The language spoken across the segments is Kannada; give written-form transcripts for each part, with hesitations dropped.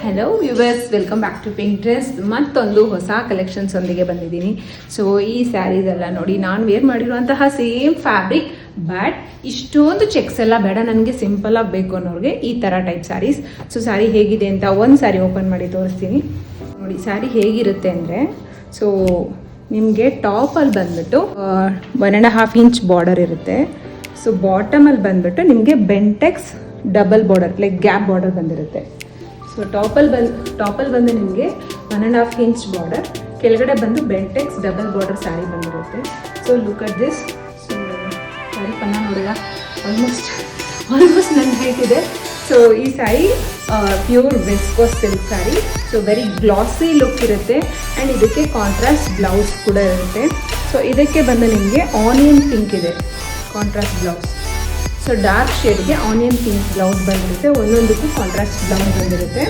Hello viewers, welcome back to Pinterest. ಮತ್ತೊಂದು ಹೊಸ ಕಲೆಕ್ಷನ್ಸ್ ಒಂದಿಗೆ ಬಂದಿದ್ದೀನಿ. ಸೊ ಈ ಸ್ಯಾರೀಸ್ ಎಲ್ಲ ನೋಡಿ, ನಾನು ವೇರ್ ಮಾಡಿರುವಂತಹ ಸೇಮ್ ಫ್ಯಾಬ್ರಿಕ್, ಬಟ್ ಇಷ್ಟೊಂದು ಚೆಕ್ಸ್ ಎಲ್ಲ ಬೇಡ, ನನಗೆ ಸಿಂಪಲ್ ಆಗಿ ಬೇಕು ಅನ್ನೋರಿಗೆ ಈ ಥರ ಟೈಪ್ ಸ್ಯಾರೀಸ್. ಸೊ ಸ್ಯಾರಿ ಹೇಗಿದೆ ಅಂತ ಒಂದು ಸ್ಯಾರಿ ಓಪನ್ ಮಾಡಿ ತೋರಿಸ್ತೀನಿ ನೋಡಿ. ಸ್ಯಾರಿ ಹೇಗಿರುತ್ತೆ ಅಂದರೆ, ಸೊ ನಿಮಗೆ ಟಾಪಲ್ಲಿ ಬಂದ್ಬಿಟ್ಟು 1.5 ಇಂಚ್ ಬಾರ್ಡರ್ ಇರುತ್ತೆ. ಸೊ ಬಾಟಮಲ್ಲಿ ಬಂದ್ಬಿಟ್ಟು ನಿಮಗೆ Bentex double border like gap border ಬಂದಿರುತ್ತೆ. ಸೊ ಟಾಪಲ್ಲಿ ಬಂದು ನಿಮಗೆ 1.5 ಇಂಚ್ ಬಾರ್ಡರ್, ಕೆಳಗಡೆ ಬಂದು ಬೆಂಟೆಕ್ಸ್ ಡಬಲ್ ಬಾರ್ಡರ್ ಸ್ಯಾರಿ ಬಂದಿರುತ್ತೆ. So look at this. So sari ಪನ್ನ ನೋಡಿದ ಆಲ್ಮೋಸ್ಟ್ ನನ್ನ ಹೈಟ್ ಇದೆ. ಸೊ ಈ sari pure viscose silk sari. So very glossy look ಇರುತ್ತೆ ಆ್ಯಂಡ್ ಇದಕ್ಕೆ ಕಾಂಟ್ರಾಸ್ಟ್ ಬ್ಲೌಸ್ ಕೂಡ ಇರುತ್ತೆ. ಸೊ ಇದಕ್ಕೆ ಬಂದು ನಿಮಗೆ ಆನಿಯನ್ ಪಿಂಕ್ ಇದೆ ಕಾಂಟ್ರಾಸ್ಟ್ ಬ್ಲೌಸ್. ಸೊ ಡಾರ್ಕ್ ಶೇಡ್ಗೆ ಆನಿಯನ್ ಪಿಂಕ್ ಬ್ಲೌಸ್ ಬಂದಿರುತ್ತೆ, ಒಂದೊಂದಕ್ಕೂ ಕಾಂಟ್ರಾಸ್ಟ್ ಬ್ಲೌಸ್ ಬಂದಿರುತ್ತೆ.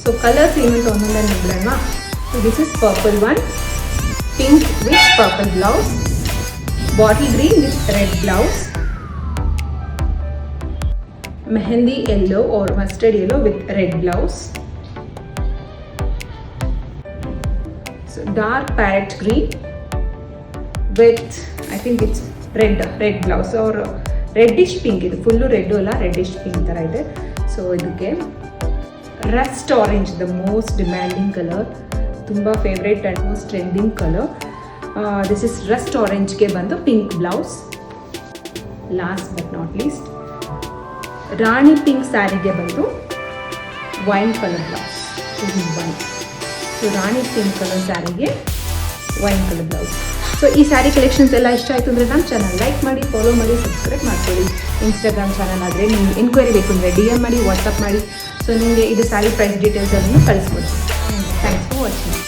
ಸೊ ಕಲರ್ಸ್ ಏನಂತ ಒಂದೊಂದೇ ನೋಡೋಣ. So this is purple one, pink with purple blouse, bottle green with red blouse, mehndi yellow or mustard yellow with red blouse. So dark parrot green with I think it's red blouse or reddish pink. ಇದು ಫುಲ್ಲು ರೆಡ್ಡು ಅಲ್ಲ, ರೆಡ್ಡಿಶ್ ಪಿಂಕ್ ಥರ ಇದೆ. ಸೊ ಇದಕ್ಕೆ rust orange, the most demanding colour, ತುಂಬ favourite and most trending colour. This is rust ಆರೆಂಜ್ಗೆ ಬಂದು pink blouse. Last but not least, rani pink ಸ್ಯಾರಿಗೆ ಬಂದು wine colour blouse. So rani pink colour ಸ್ಯಾರಿಗೆ ವೈನ್ ಕಲರ್ ಬ್ಲೌಸ್. ಸೊ ಈ ಸ್ಯಾರಿ ಕಲೆಕ್ಷನ್ಸ್ ಎಲ್ಲ ಇಷ್ಟ ಆಯಿತು ಅಂದರೆ ನಮ್ಮ ಚಾನಲ್ ಲೈಕ್ ಮಾಡಿ, ಫಾಲೋ ಮಾಡಿ, ಸಬ್ಸ್ಕ್ರೈಬ್ ಮಾಡ್ಕೊಳ್ಳಿ. ಇನ್ಸ್ಟಾಗ್ರಾಮ್ ಚಾನಲ್ ಆದರೆ ನಿಮ್ಗೆ ಎನ್ಕ್ವೈರಿ ಬೇಕು ಅಂದರೆ DM ಮಾಡಿ, ವಾಟ್ಸಪ್ ಮಾಡಿ. ಸೊ ನಿಮಗೆ ಇದು ಸ್ಯಾರಿ ಪ್ರೈಸ್ ಡೀಟೇಲ್ಸ್ ಅದನ್ನು ಕಳಿಸ್ಕೊಡ್ತೀನಿ. Thanks for watching.